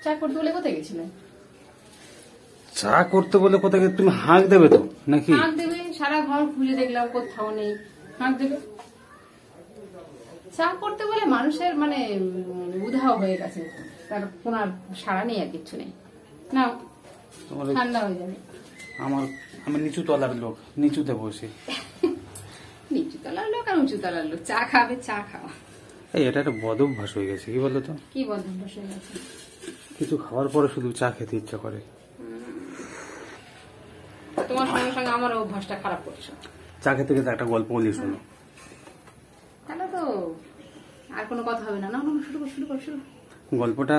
চা করতে বলে কোথায় গেছিলে? চা করতে বলে কোথায়? তুমি হাঁক দেবে তো নাকি? হাঁক দেবে, সারা ঘর খুঁজে দেখলাম কোথাও নেই, হাঁক দেবে। চা করতে বলে মানুষের মানে উধাও হয়ে গেছে, তার কোন সাড়া নেই, আর কিচ্ছু নেই। না ঠান্ডা হয়ে যাবে। আমি নিচু তলার লোক, নিচুতে বসে। নিচু তলার লোক আর উঁচু তলার লোক, চা খাবে, চা খাওয়া। এটা একটা বদ অভ্যাস হয়ে গেছে, কি বলতো? কি বদ অভ্যাস হয়ে গেছে? কিছু খাওয়ার পরে শুধু চা খেতে ইচ্ছা করে। তোমার সঙ্গে সঙ্গে আমার অভ্যাসটা খারাপ করছো। চা খেতে খেতে একটা গল্প বলি শোনো। তাহলে তো আর কোনো কথা হবে না। না শুরু কর। গল্পটা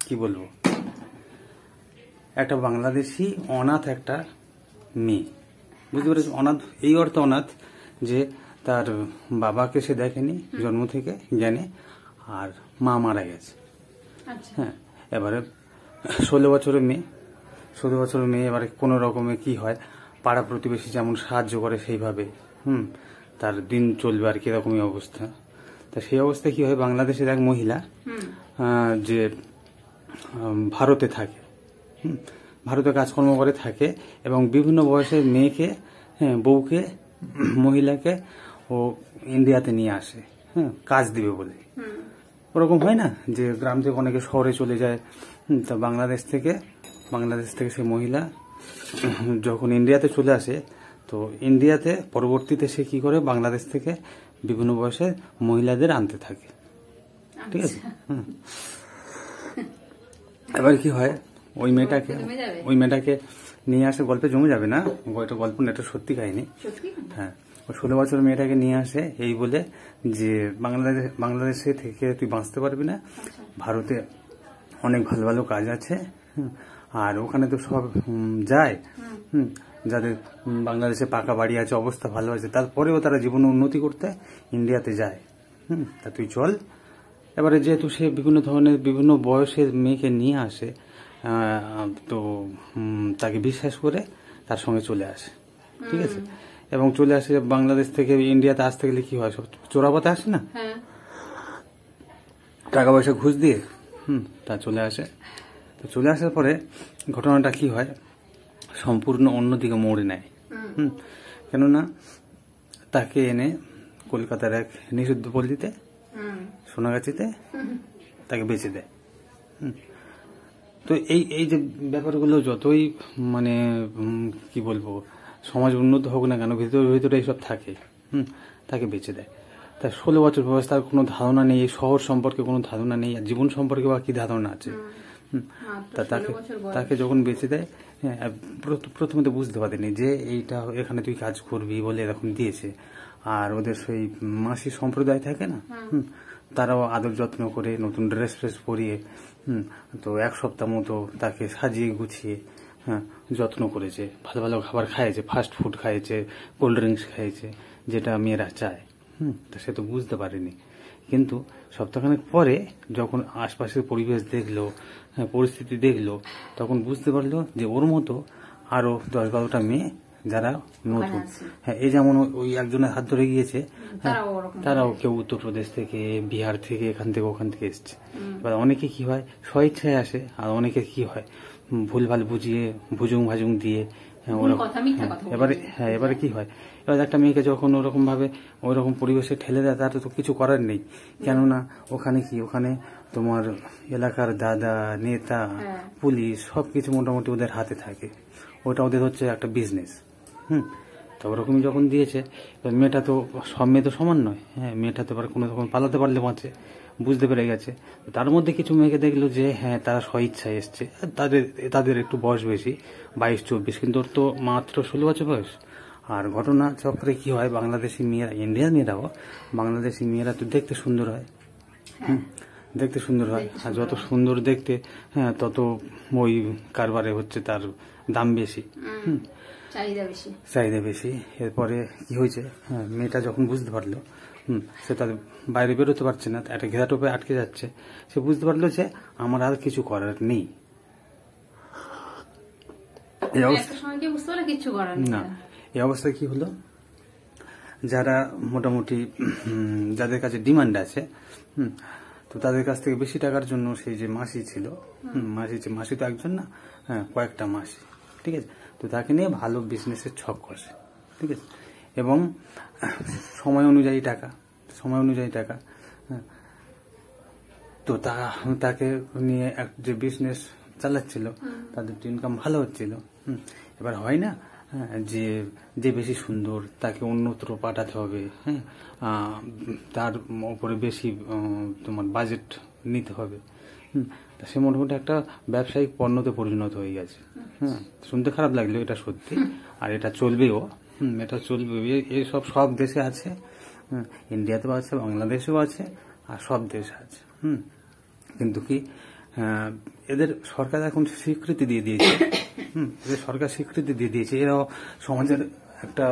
কি বলবো, একটা বাংলাদেশি অনাথ একটা মেয়ে, বুঝতে পেরেছো? অনাথ এই অর্থে অনাথ যে তার বাবাকে সে দেখেনি জন্ম থেকে, জানে, আর মা মারা গেছে। হ্যাঁ, এবারে 16 বছরের মেয়ে। এবারে কোনো রকমে কি হয়, পাড়া প্রতিবেশী যেমন সাহায্য করে সেইভাবে তার দিন চলবে আর কি, এরকমই অবস্থা। তা সেই অবস্থায় কি হয়, বাংলাদেশের এক মহিলা যে ভারতে থাকে, ভারতে কাজকর্ম করে থাকে, এবং বিভিন্ন বয়সের মেয়েকে, বউকে, মহিলাকে ও ইন্ডিয়াতে নিয়ে আসে, কাজ দিবে বলে। ওরকম হয় না যে গ্রাম থেকে অনেকে শহরে চলে যায়। তা বাংলাদেশ থেকে সে মহিলা যখন ইন্ডিয়াতে চলে আসে, তো ইন্ডিয়াতে পরবর্তীতে সে কি করে, বাংলাদেশ থেকে বিভিন্ন বয়সের মহিলাদের আনতে থাকে, ঠিক আছে? এবার কি হয়, ওই মেয়েটাকে নিয়ে আসে। গল্পে জমে যাবে না, এটা গল্প না, এটা সত্যি কাহিনী। হ্যাঁ, 16 বছর মেয়েটাকে নিয়ে আসে এই বলে যে বাংলাদেশে থেকে তুই বাঁচতে পারবি না, ভারতে অনেক ভালো ভালো কাজ আছে, আর ওখানে তো সব যায়, যাদের বাংলাদেশে পাকা বাড়ি আছে, অবস্থা ভালো আছে, তারপরেও তারা জীবনে উন্নতি করতে ইন্ডিয়াতে যায়। তা তুই চল। এবারে যেহেতু সে বিভিন্ন বয়সের মেয়েকে নিয়ে আসে, তো তাকে বিশ্বাস করে তার সঙ্গে চলে আসে, ঠিক আছে? এবং চলে আসে বাংলাদেশ থেকে ইন্ডিয়াতে আসতে গেলে কি হয়, সব চোরাপথে আসে না, টাকা পয়সা ঘুষ দিয়ে তা চলে আসে। তো চলে আসার পরে ঘটনাটা কি হয়, সম্পূর্ণ অন্যদিকে মোড় নেয়। কেননা তাকে এনে কলকাতার এক নিষিদ্ধ পল্লীতে, সোনাগাছিতে তাকে বেঁচে দেয়। তো এই যে ব্যাপারগুলো যতই মানে কি বলবো, সমাজ উন্নত হোক না কেন, ভিতরে এইসব থাকে। তাকে বেঁচে দেয়। তার 16 বছর বয়স, তার কোনো ধারণা নেই, এই শহর সম্পর্কে কোনো ধারণা নেই, আর জীবন সম্পর্কে বা কি ধারণা আছে। তা তাকে যখন বেঁচে দেয়, প্রথমে তো বুঝতে পারেনি যে এইটা এখানে তুই কাজ করবি বলে এরকম দিয়েছে। আর ওদের সেই মাসি সম্প্রদায় থাকে না, তারাও আদর যত্ন করে, নতুন ড্রেস পরিয়ে, তো 1 সপ্তাহ মতো তাকে সাজিয়ে গুছিয়ে যত্ন করেছে, ভালো ভালো খাবার খাইয়েছে, ফাস্ট ফুড খাইয়েছে, কোল্ড ড্রিঙ্কস খাইয়েছে, যেটা মেয়েরা চায়। তা সে তো বুঝতে পারেনি। কিন্তু সপ্তাহখানেক পরে যখন আশপাশের পরিবেশ দেখলো, পরিস্থিতি দেখলো, তখন বুঝতে পারলো যে ওর মতো আরো 10-12টা মেয়ে যারা নতুন, এই যেমন ওই একজনের হাত ধরে গিয়েছে, তারাও কেউ উত্তরপ্রদেশ থেকে, বিহার থেকে, এখান থেকে ওখান থেকে এসছে। এবার অনেকে কি হয়, স্বইচ্ছায় আসে, আর অনেকে কি হয় ভুলভাল বুঝিয়ে ভুজুং ভাজুং দিয়ে এবারে কি হয়, এবার একটা মেয়েকে যখন ওরকম পরিবেশে ঠেলে দেয়, তার তো কিছু করার নেই। কেননা ওখানে তোমার এলাকার দাদা, নেতা, পুলিশ সবকিছু মোটামুটি ওদের হাতে থাকে। ওটা ওদের হচ্ছে একটা বিজনেস। তো ওরকমই যখন দিয়েছে, মেয়েটা তো সব মেয়ে তো সমান নয়। মেয়েটা তো এবার কোনো রকম পালাতে পারলে বাঁচে, বুঝতে পেরে গেছে। তার মধ্যে কিছু মেয়েকে দেখলো যে তারা স্বইচ্ছায় এসছে, তাদের একটু বয়স বেশি, 22-24, কিন্তু ওর তো মাত্র 16 বছর বয়স। আর ঘটনা চক্রে কি হয়, বাংলাদেশি মেয়েরা, ইন্ডিয়ার মেয়েরাও, বাংলাদেশি মেয়েরা তো দেখতে সুন্দর হয়, দেখতে সুন্দর হয়, আর যত সুন্দর দেখতে তত ওই কারবারে হচ্ছে তার দাম বেশি, চাহিদা বেশি। এরপরে কি হয়েছে, মেয়েটা যখন বুঝতে পারলো সে তার বাইরে বেরোতে পারছে না, একটা ঘেরাটোপে আটকে যাচ্ছে, সে বুঝতে পারলো যে আমার আর কিছু করার নেই। না, এই অবস্থায় কি হলো, যারা মোটামুটি যাদের কাছে ডিমান্ড আছে, তো তাদের কাছ থেকে বেশি টাকার জন্য সেই যে মাসি ছিল, মাসি তো একজন না, হ্যাঁ কয়েকটা মাসি, ঠিক আছে। তো তাকে নিয়ে ভালো বিজনেসের ছক কষে, ঠিক আছে, এবং সময় অনুযায়ী টাকা, হ্যাঁ। তো তাকে নিয়ে যে বিজনেস চালাচ্ছিল, তাদের ইনকাম ভালো হচ্ছিল। এবার হয় না, হ্যাঁ, যে বেশি সুন্দর তাকে অন্যত্র পাঠাতে হবে, হ্যাঁ, তার উপরে বেশি তোমার বাজেট নিতে হবে। তা সে মোটামুটি একটা ব্যবসায়িক পণ্যতে পরিণত হয়ে গেছে। হ্যাঁ, শুনতে খারাপ লাগলো, এটা সত্যি, আর এটা চলবেও। এটা চলবে, এসব সব দেশে আছে, ইন্ডিয়াতেও আছে, বাংলাদেশেও আছে, আর সব দেশে আছে। কিন্তু কি এদের সরকার এখন স্বীকৃতি দিয়ে দিয়েছে, এদের সরকার স্বীকৃতি দিয়ে দিয়েছে, এরাও সমাজের একটা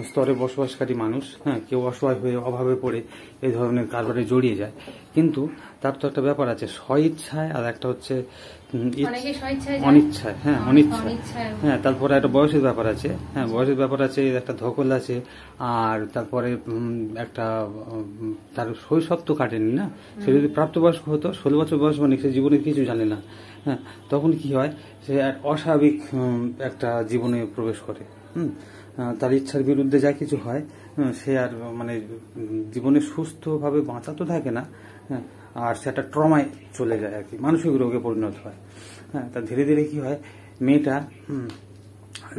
স্তরে বসবাসকারী মানুষ, হ্যাঁ, কেউ অসহায় হয়ে অভাবে পড়ে এই ধরনের কারবারে জড়িয়ে যায়। কিন্তু তার তো একটা ব্যাপার আছে, স্বইচ্ছায়, আর একটা হচ্ছে অনিচ্ছায়, হ্যাঁ, অনিচ্ছায়, হ্যাঁ, তারপরে একটা বয়সের ব্যাপার আছে, হ্যাঁ, বয়সের ব্যাপার আছে, একটা ধকল আছে, আর তারপরে একটা তার শৈশব তো কাটেনি না, সে যদি প্রাপ্তবয়স্ক হতো, 16 বছর বয়স মানে সে জীবনে কিছু জানে না, হ্যাঁ, তখন কি হয়, সে অস্বাভাবিক একটা জীবনে প্রবেশ করে, তার ইচ্ছার বিরুদ্ধে যা কিছু হয়, সে আর মানে জীবনে সুস্থভাবে বাঁচা তো থাকে না, হ্যাঁ, আর সে একটা ট্রমায় চলে যায় আর কি, মানসিক রোগে পরিণত হয়। হ্যাঁ, তা ধীরে ধীরে কি হয়, মেয়েটা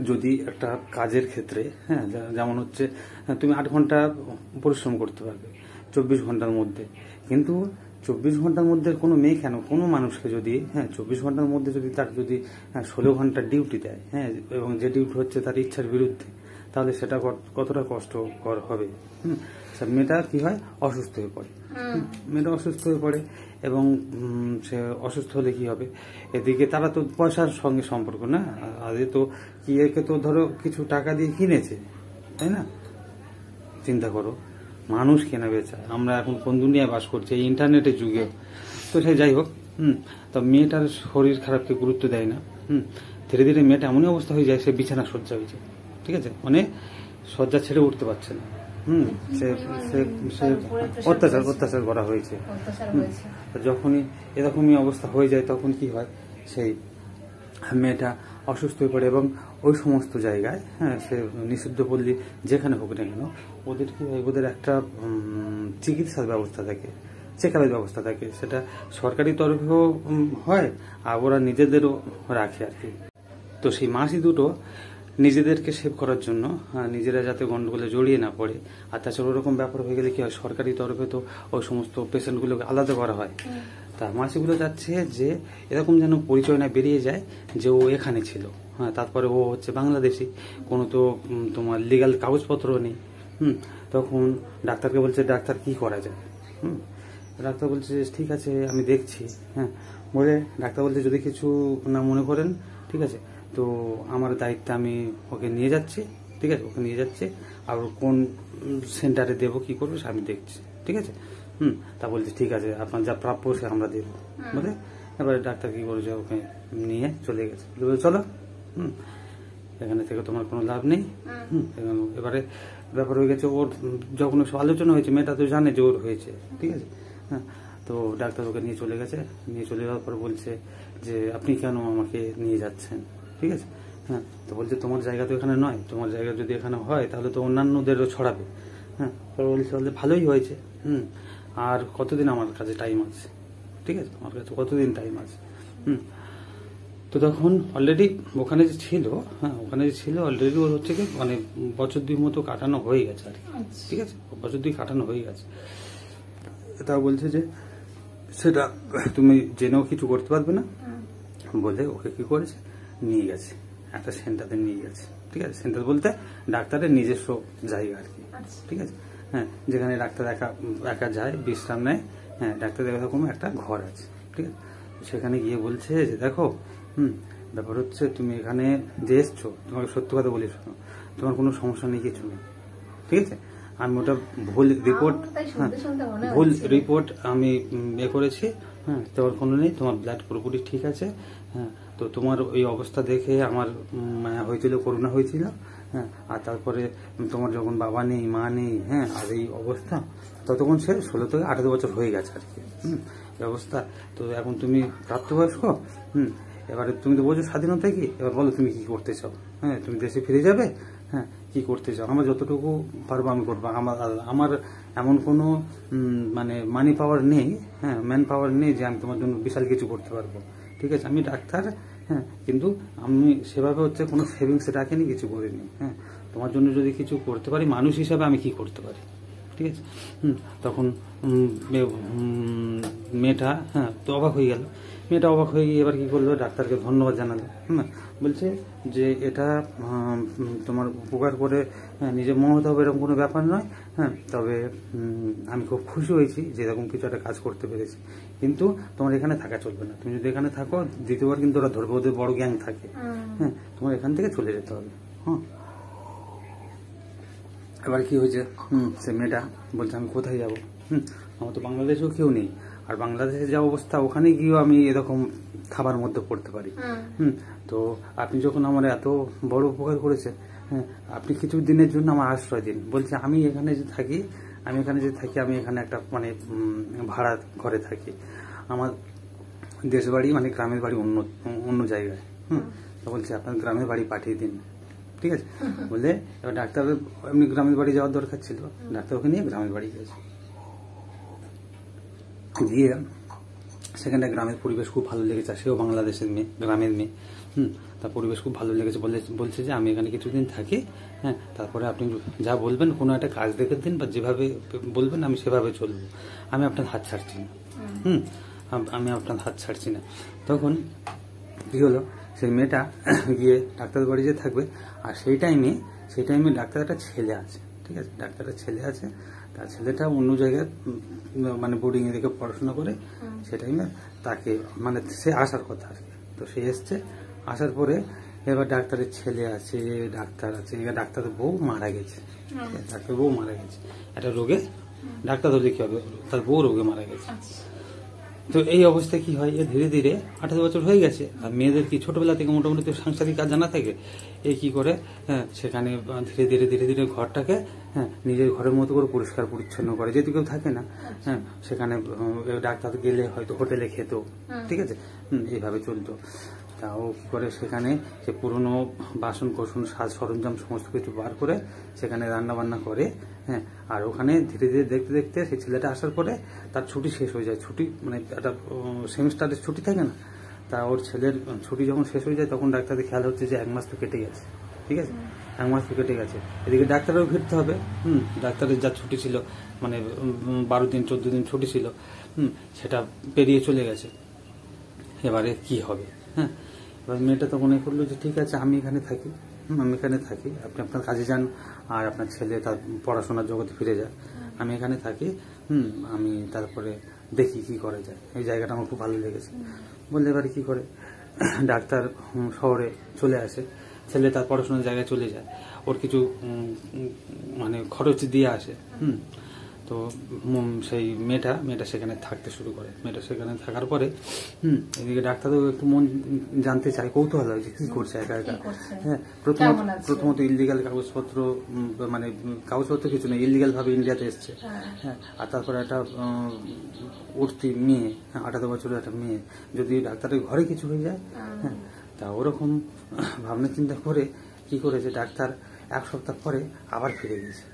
যদি একটা কাজের ক্ষেত্রে, হ্যাঁ, যেমন হচ্ছে তুমি 8 ঘন্টা পরিশ্রম করতে পারবে 24 ঘন্টার মধ্যে, কিন্তু 24 ঘন্টার মধ্যে কোনো মেয়ে কেন, কোনো মানুষকে যদি, হ্যাঁ, 24 ঘন্টার মধ্যে যদি তার যদি 16 ঘন্টার ডিউটি দেয়, হ্যাঁ, এবং যে ডিউটি হচ্ছে তার ইচ্ছার বিরুদ্ধে, তাহলে সেটা কতটা কষ্টকর হবে। মেয়েটা কি হয়, অসুস্থ হয়ে পড়ে, মেয়েটা অসুস্থ হয়ে পড়ে, এবং সে অসুস্থ হলে কি হবে, এদিকে তারা তো পয়সার সঙ্গে সম্পর্ক না, আগে তো কি, একে তো ধরো কিছু টাকা দিয়ে কিনেছে, তাই না, চিন্তা করো, মানুষ কেনা বেচা, আমরা এখন কোন দুনিয়ায় বাস করছি, এই ইন্টারনেটের যুগে। তো সে যাই হোক, তো মেয়েটার শরীর খারাপকে গুরুত্ব দেয় না, ধীরে ধীরে মেয়েটা এমনই অবস্থা হয়ে যায়, সে বিছানা শয্যা হয়ে যায়, ঠিক আছে, মানে শয্যা ছেড়ে উঠতে পারছে না, সে অত্যাচার করা হয়েছে। যখনই এরকমই অবস্থা হয়ে যায়, তখন কি হয়, সেই মেয়েটা অসুস্থ হয়ে পড়ে, এবং ওই সমস্ত জায়গায়, হ্যাঁ, সে নিষিদ্ধ পল্লী যেখানে হোক না কেন, ওদের কি হয়, ওদের একটা চিকিৎসার ব্যবস্থা থাকে, চেকআপের ব্যবস্থা থাকে, সেটা সরকারি তরফেও হয়, আর ওরা নিজেদেরও রাখে আর কি। তো সেই মাসি দুটো নিজেদেরকে সেভ করার জন্য, নিজেরা যাতে গন্ডগোলে জড়িয়ে না পড়ে, আর তাছাড়া ওরকম ব্যাপার হয়ে গেলে কি হয়, সরকারি তরফে তো ওই সমস্ত পেশেন্টগুলোকে আলাদা করা হয়, তা মাসিগুলো যাচ্ছে যে এরকম যেন পরিচয় না বেরিয়ে যায় যে ও এখানে ছিল, হ্যাঁ, তারপরে ও হচ্ছে বাংলাদেশি, কোনো তো তোমার লিগাল কাগজপত্র নেই। তখন ডাক্তারকে বলছে, ডাক্তার কি করা যায়, ডাক্তার বলছে ঠিক আছে আমি দেখছি, হ্যাঁ, বলে ডাক্তার বলছে যদি কিছু না মনে করেন, ঠিক আছে, তো আমার দায়িত্বে আমি ওকে নিয়ে যাচ্ছি, ঠিক আছে, ওকে নিয়ে যাচ্ছি, আর কোন সেন্টারে দেবো কি করবো আমি দেখছি, ঠিক আছে। তা বলছে ঠিক আছে, আপনার যা প্রাপ্য সে আমরা দেবো, বুঝলে। এবারে ডাক্তার কি করেছে, ওকে নিয়ে চলে গেছে, চলো, এখানে থেকে তোমার কোনো লাভ নেই। এবারে ব্যাপার হয়ে গেছে, ওর যখন আলোচনা হয়েছে, মেয়েটা তো জানে যে ওর হয়েছে, ঠিক আছে, হ্যাঁ, তো ডাক্তার ওকে নিয়ে চলে গেছে, নিয়ে চলে যাওয়ার পর বলছে যে আপনি কেন আমাকে নিয়ে যাচ্ছেন, ঠিক আছে, হ্যাঁ, তো বলছে তোমার জায়গা তো এখানে নয়, তোমার জায়গা যদি এখানে হয় তাহলে তো অন্যান্যদেরও ছড়াবে, হ্যাঁ, তো বলছে ভালোই হয়েছে, আর কতদিন আমার কাছে টাইম আছে, ঠিক আছে, আমার কাছে কতদিন টাইম আছে, তো তখন অলরেডি ওখানে যে ছিল, হ্যাঁ, ওখানে যে ছিল অলরেডি ওর হচ্ছে কি মানে বছর 2 মতো কাটানো হয়ে গেছে আর কি, ঠিক আছে, বছর 2 কাটানো হয়ে গেছে। তাও বলছে যে সেটা তুমি জেনেও কিছু করতে পারবে না বলে ওকে কি করেছে, নিয়ে গেছে একটা সেন্টারে নিয়ে গেছে, ঠিক আছে, সেন্টার বলতে ডাক্তারের নিজস্ব জায়গা আর কি, ঠিক আছে, হ্যাঁ, যেখানে ডাক্তার একা যায়, বিশ্রাম নেয়, হ্যাঁ, ডাক্তার এরকম একটা ঘর আছে, ঠিক আছে, সেখানে গিয়ে বলছে যে দেখো, ব্যাপার হচ্ছে তুমি এখানে যে এসছো, তোমাকে সত্য কথা বলি, শোনো, তোমার কোনো সমস্যা নেই, কিছু নেই, ঠিক আছে, আমি ওটা ভুল রিপোর্ট আমি করেছি, হ্যাঁ, তোমার কোনো নেই, তোমার ব্লাড পুরোপুরি ঠিক আছে, হ্যাঁ, তো তোমার ওই অবস্থা দেখে আমার মায়া হয়েছিল, করুণা হয়েছিল, হ্যাঁ, আর তারপরে তোমার যখন বাবা নেই, মা নেই, হ্যাঁ, আর এই অবস্থা, ততক্ষণ সে 16 থেকে 18 বছর হয়ে গেছে আর কি। এই অবস্থা। তো এখন তুমি প্রাপ্তবয়স্ক, এবারে তুমি তো বোঝো স্বাধীনতা কি, এবার বলো তুমি কি করতে চাও। হ্যাঁ, তুমি দেশে ফিরে যাবে, হ্যাঁ, কি করতে চাও। আমার যতটুকু পারবো আমি করবো। আমার এমন কোনো মানে মানি পাওয়ার নেই, হ্যাঁ, ম্যান পাওয়ার নেই যে আমি তোমার জন্য বিশাল কিছু করতে পারবো। ঠিক আছে, আমি ডাক্তার, হ্যাঁ, কিন্তু আমি সেভাবে হচ্ছে কোনো সেভিংস রাখিনি, কিছু করিনি। হ্যাঁ, তোমার জন্য যদি কিছু করতে পারি মানুষ হিসাবে আমি কি করতে পারি। ঠিক আছে। তখন মেয়েটা, হ্যাঁ, তো অবাক হয়ে গেল। মেয়েটা অবাক হয়ে গিয়ে এবার কি করলো, ডাক্তারকে ধন্যবাদ জানালো। বলছে যে এটা তোমার উপকার করে নিজে মহৎ হবে এরকম কোনো ব্যাপার নয়। হ্যাঁ, তবে আমি খুব খুশি হয়েছি যে এরকম কিছু একটা কাজ করতে পেরেছি, কিন্তু তোমার এখানে থাকা চলবে না। তুমি যদি এখানে থাকো দ্বিতীয়বার কিন্তু ওরা ধরবে, ওদের বড় গ্যাং থাকে। হ্যাঁ, তোমার এখান থেকে চলে যেতে হবে। হ্যাঁ, এবার কি হয়েছে, সে মেয়েটা বলছে আমি কোথায় যাবো, আমার তো বাংলাদেশেও কেউ নেই, আর বাংলাদেশে যা অবস্থা ওখানে গিয়েও আমি এরকম খাবার মধ্যে পড়তে পারি। তো আপনি যখন আমার এত বড় উপকার করেছেন, হ্যাঁ, আপনি কিছু দিনের জন্য আমার আশ্রয় দিন। বলছে আমি এখানে যে থাকি, আমি এখানে একটা মানে ভাড়া ঘরে থাকি। আমার দেশ বাড়ি মানে গ্রামের বাড়ি অন্য জায়গায়। তো বলছে আপনার গ্রামের বাড়ি পাঠিয়ে দিন। ঠিক আছে, বলে এবার ডাক্তার এমনি গ্রামের বাড়ি যাওয়ার দরকার ছিল, ডাক্তার ওকে নিয়ে গ্রামের বাড়ি গেছে। গিয়ে সেখানে গ্রামের পরিবেশ খুব ভালো লেগেছে। সেও বাংলাদেশের মেয়ে, গ্রামের মেয়ে। তার পরিবেশ খুব ভালো লেগেছে। বলছে যে আমি এখানে কিছুদিন থাকি, হ্যাঁ, তারপরে আপনি যা বলবেন কোনো একটা কাজ দেখে দিন, বা যেভাবে বলবেন আমি সেভাবে চলবো, আমি আপনার হাত ছাড়ছি না। আমি আপনার হাত ছাড়ছি না। তখন কি হলো, সেই মেয়েটা গিয়ে ডাক্তার বাড়ি যে থাকবে, আর সেই টাইমে ডাক্তার একটা ছেলে আছে। ঠিক আছে, ডাক্তারের ছেলে আছে, তার ছেলেটা অন্য জায়গায় মানে বোর্ডিং এ রেখে পড়াশোনা করে। সে টাইমে তাকে মানে সে আসার কথা আর কি। তো সে এসছে, আসার পরে এবার ডাক্তারের ছেলে আছে, ডাক্তার আছে, এবার ডাক্তারের বউ মারা গেছে। ডাক্তার বউ মারা গেছে একটা রোগে, ডাক্তার ধরলে কি হবে, তার বউ রোগে মারা গেছে। তো এই অবস্থায় কি হয়, ধীরে ধীরে 18 বছর হয়ে গেছে, আর মেয়েদের কি ছোটবেলা থেকে মোটামুটি তো সাংসারিক কাজ জানা থাকে। এই কি করে, হ্যাঁ, সেখানে ধীরে ধীরে ঘরটাকে, হ্যাঁ, নিজের ঘরের মতো করে পরিষ্কার পরিচ্ছন্ন করে, যেহেতু কেউ থাকে না। হ্যাঁ, সেখানে ডাক্তার গেলে হয়তো হোটেলে খেত। ঠিক আছে, এইভাবে চলতো। তাও কি করে সেখানে সে পুরনো বাসন কোসন সাজ সরঞ্জাম সমস্ত কিছু বার করে সেখানে রান্না বান্না করে। হ্যাঁ, আর ওখানে ধীরে ধীরে দেখতে দেখতে সেই ছেলেটা আসার পরে তার ছুটি শেষ হয়ে যায়। ছুটি মানে একটা সেমিস্টারের ছুটি থাকে না, তা ওর ছেলের ছুটি যখন শেষ হয়ে যায় তখন ডাক্তারের খেয়াল হচ্ছে যে 1 মাস তো কেটে গেছে। ঠিক আছে, 1 মাস তো কেটে গেছে। এদিকে ডাক্তারও ফিরতে হবে। ডাক্তারের যা ছুটি ছিল মানে 12 দিন 14 দিন ছুটি ছিল, সেটা পেরিয়ে চলে গেছে। এবারে কি হবে। হ্যাঁ, এবার মেয়েটা তখন এ করলো যে ঠিক আছে আমি এখানে থাকি, আপনি আপনার কাজে যান, আর আপনার ছেলে তার পড়াশোনার জগতে ফিরে যায়, আমি এখানে থাকি। আমি তারপরে দেখি কি করা যায়, এই জায়গাটা আমার খুব ভালো লেগেছে। বললে এবারে কি করে, ডাক্তার শহরে চলে আসে, ছেলে তার পড়াশোনার জায়গায় চলে যায়, ওর কিছু মানে খরচ দিয়ে আসে। তো সেই মেয়েটা সেখানে থাকতে শুরু করে। মেয়েটা সেখানে থাকার পরে এদিকে ডাক্তারও একটু মন জানতে চায়, কৌতূহল হয় যে কি করছে একা একা। হ্যাঁ, প্রথমত ইলিগাল কাগজপত্র, মানে কাগজপত্র কিছু নেই, ইলিগাল ভাবে ইন্ডিয়াতে এসছে। হ্যাঁ, আর তারপরে একটা উঠতি মেয়ে, 18 বছরের একটা মেয়ে, যদি ডাক্তারের ঘরে কিছু হয়ে যায়। হ্যাঁ, তা ওরকম ভাবনা চিন্তা করে কি করেছে ডাক্তার 1 সপ্তাহ পরে আবার ফিরে গেছে।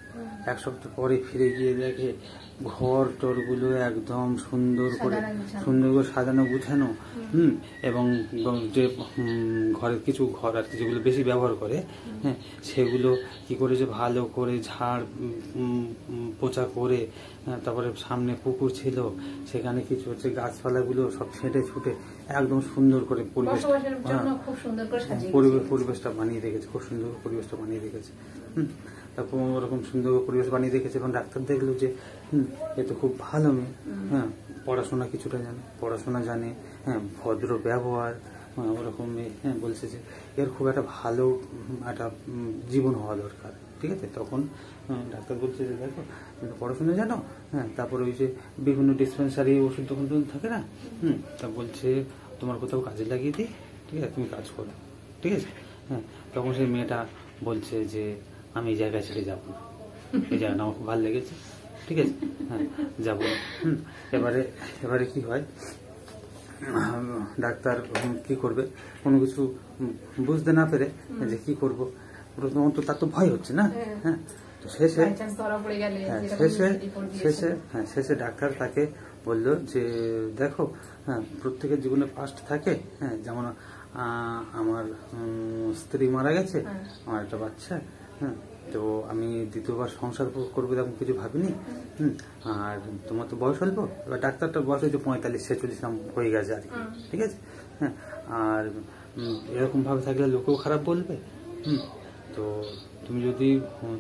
1 সপ্তাহ পরে ফিরে গিয়ে দেখে ঘর টরগুলো একদম সুন্দর করে সাজানো গুছানো। এবং যে ঘরের কিছু ঘর আর কি যেগুলো বেশি ব্যবহার করে, হ্যাঁ, সেগুলো কি করেছে ভালো করে ঝাড় পোছা করে, তারপরে সামনে পুকুর ছিল, সেখানে কিছু হচ্ছে গাছপালাগুলো সব ছেঁটে ছুটে একদম সুন্দর করে পরিবেশটা বানিয়ে রেখেছে, খুব সুন্দর পরিবেশটা বানিয়ে রেখেছে। তারপর ওরকম সুন্দর পরিবেশ বানিয়ে রেখেছে এবং ডাক্তার দেখলো যে এ তো খুব ভালো মেয়ে। হ্যাঁ, পড়াশোনা কিছুটা জানে, হ্যাঁ, ভদ্র ব্যবহার, ওরকম মেয়ে। হ্যাঁ, বলছে যে এর খুব একটা ভালো একটা জীবন হওয়া দরকার। ঠিক আছে, তখন ডাক্তার বলছে যে দেখো পড়াশোনা জানো, হ্যাঁ, তারপরে ওই যে বিভিন্ন ডিসপেন্সারি ওষুধ তখন থাকে না, তা বলছে তোমার কোথাও কাজে লাগিয়ে দিই, ঠিক আছে, তুমি কাজ করো। ঠিক আছে, হ্যাঁ, তখন সেই মেয়েটা বলছে যে আমি এই জায়গায় ছেড়ে যাবো না, এই জায়গাটা আমার খুব ভালো লেগেছে, ঠিক আছে, হ্যাঁ যাবো না। এবারে এবারে কি হয়, ডাক্তার কি করবে, কোনো কিছু বুঝতে না পেরে যে কি করব, প্রথমত তার তো ভয় হচ্ছে না, হ্যাঁ। তো শেষে বাই চান্স ধরা পড়ে গেলে যেরকম শেষে রিপোর্ট দিয়েছে। শেষে হ্যাঁ শেষে ডাক্তার তাকে বললো যে দেখো, হ্যাঁ প্রত্যেকের জীবনে পাস্ট থাকে, হ্যাঁ যেমন আমার স্ত্রী মারা গেছে, আমার একটা বাচ্চা, হ্যাঁ তো আমি দ্বিতীয়বার সংসার করবো এরকম কিছু ভাবিনি, আর তোমার তো বয়স অল্প, এবার ডাক্তারটার বয়স হচ্ছে 45-46 হয়ে গেছে আর কি, ঠিক আছে, হ্যাঁ আর এরকম ভাবে থাকলে লোকেও খারাপ বলবে, তো তুমি যদি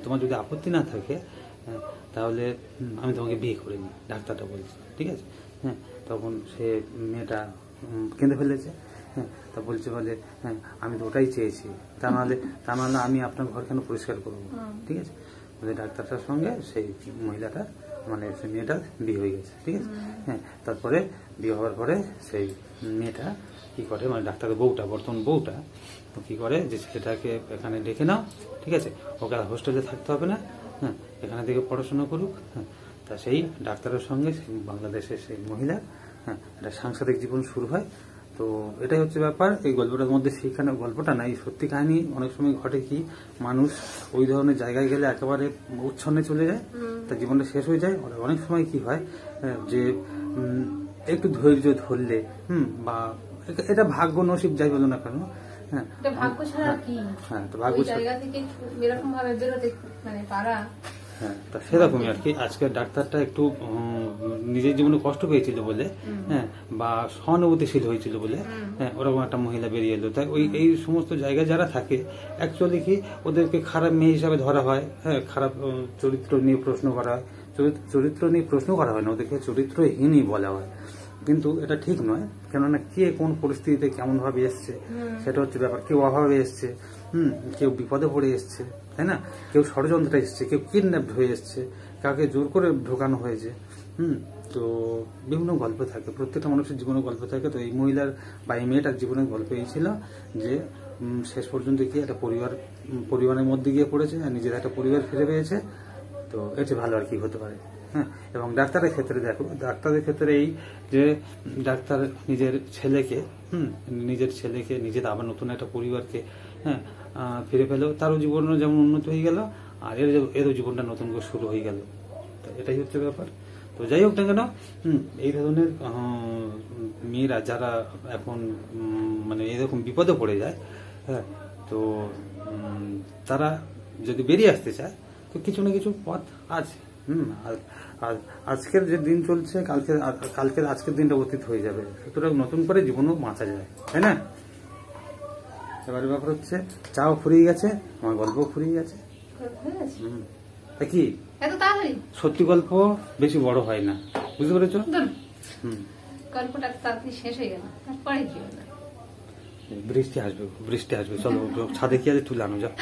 তোমার যদি আপত্তি না থাকে, হ্যাঁ, তাহলে আমি তোমাকে বিয়ে করে নিই, ডাক্তারটা বলছে, ঠিক আছে, হ্যাঁ তখন সে মেয়েটা কেঁদে ফেলেছে, হ্যাঁ তা বলছে বলে হ্যাঁ আমি তো ওটাই চেয়েছি, তা নাহলে আমি আপনার ঘর কেন পরিষ্কার করবো, ঠিক আছে, বলে ডাক্তারটার সঙ্গে সেই মহিলাটা মানে সেই মেয়েটার বিয়ে হয়ে গেছে, ঠিক আছে, হ্যাঁ তারপরে বিয়ে হওয়ার পরে সেই মেয়েটা কি করে, মানে ডাক্তারের বউটা, বর্তমান বউটা কি করে যে ছেলেটাকে এখানে ডেকে নাও, ঠিক আছে, ওকে আর হোস্টেলে থাকতে হবে না, হ্যাঁ এখানে থেকে পড়াশোনা করুক, হ্যাঁ তা সেই ডাক্তারের সঙ্গে বাংলাদেশের সেই মহিলা, হ্যাঁ একটা সাংসারিক জীবন শুরু হয়। তো এটাই হচ্ছে ব্যাপার এই গল্পটার মধ্যে। সেখানে গল্পটা না, এই সত্যি কাহিনী অনেক সময় ঘটে কি, মানুষ ওই ধরনের জায়গায় গেলে একেবারে উচ্ছন্নে চলে যায়, তার জীবনটা শেষ হয়ে যায়। অনেক সময় কি হয় যে একটু ধৈর্য ধরলে বা এটা ভাগ্য নসিব যাই বলো না কেন, হ্যাঁ ভাগ্য ছাড়া কি, হ্যাঁ তো ভাগ্য জায়গা থেকে এরকম ভাবে বেরোতে মানে পারা, হ্যাঁ তা সেরকমই আর কি। আজকের ডাক্তারটা একটু নিজের জীবনে কষ্ট পেয়েছিল বলে, হ্যাঁ বা সহানুভূতিশীল হয়েছিল বলে, হ্যাঁ ওরকম একটা মহিলা বেরিয়ে এলো। তাই এই সমস্ত জায়গায় যারা থাকে অ্যাকচুয়ালি কি ওদেরকে খারাপ মেয়ে হিসাবে ধরা হয়, হ্যাঁ খারাপ চরিত্র নিয়ে প্রশ্ন করা হয়, চরিত্র নিয়ে প্রশ্ন করা হয় না, ওদেরকে চরিত্রহীনই বলা হয়। কিন্তু এটা ঠিক নয়, কেননা কে কোন পরিস্থিতিতে কেমন ভাবে এসছে সেটা হচ্ছে ব্যাপার। কেউ অভাবে এসছে, কেউ বিপদে পড়ে এসছে, তাই না, কেউ ষড়যন্ত্রে এসছে, কেউ কিডন্যাপ হয়ে এসছে, কাউকে জোর করে ঢোকানো হয়েছে, তো বিভিন্ন গল্প থাকে, প্রত্যেকটা মানুষের জীবনে গল্প থাকে। তো এই মহিলার বা এই মেয়েটার জীবনের গল্প এই ছিল যে শেষ পর্যন্ত গিয়ে একটা পরিবারের মধ্যে গিয়ে পড়েছে আর নিজের একটা পরিবার ফিরে পেয়েছে। তো এটা ভালো আর কি হতে পারে, হ্যাঁ। এবং ডাক্তারের ক্ষেত্রে দেখো, ডাক্তারের ক্ষেত্রে এই যে ডাক্তার নিজের ছেলেকে নিজের আবার নতুন একটা পরিবারকে, হ্যাঁ ফিরে পেলেও তারও জীবনও যেমন উন্নতি হয়ে গেল, আর এরও জীবনটা নতুন করে শুরু হয়ে গেল। তো এটাই হচ্ছে ব্যাপার। তো যাই হোক না কেন, এই ধরনের মেয়েরা যারা এখন মানে এরকম বিপদে পড়ে যায়, হ্যাঁ তো তারা যদি বেরিয়ে আসতে চায় তো কিছু না কিছু পথ আছে। আর আজকের যে দিন চলছে কালকের আজকের দিনটা অতীত হয়ে যাবে, সুতরাং নতুন করে জীবনও বাঁচা যায়, তাই না। এবারে ব্যাপার হচ্ছে চাও ফুরিয়ে গেছে, আমার গল্প ফুরিয়ে গেছে, তা কি এত তাড়াতাড়ি সত্যি গল্প বেশি বড় হয় না, বুঝতে পেরেছো? গল্পটা তাড়াতাড়ি শেষ হয়ে গেল, তারপরে কি হলো? বৃষ্টি আসবে, চলো ছাদে কি আছে তুলে আনো, যাও।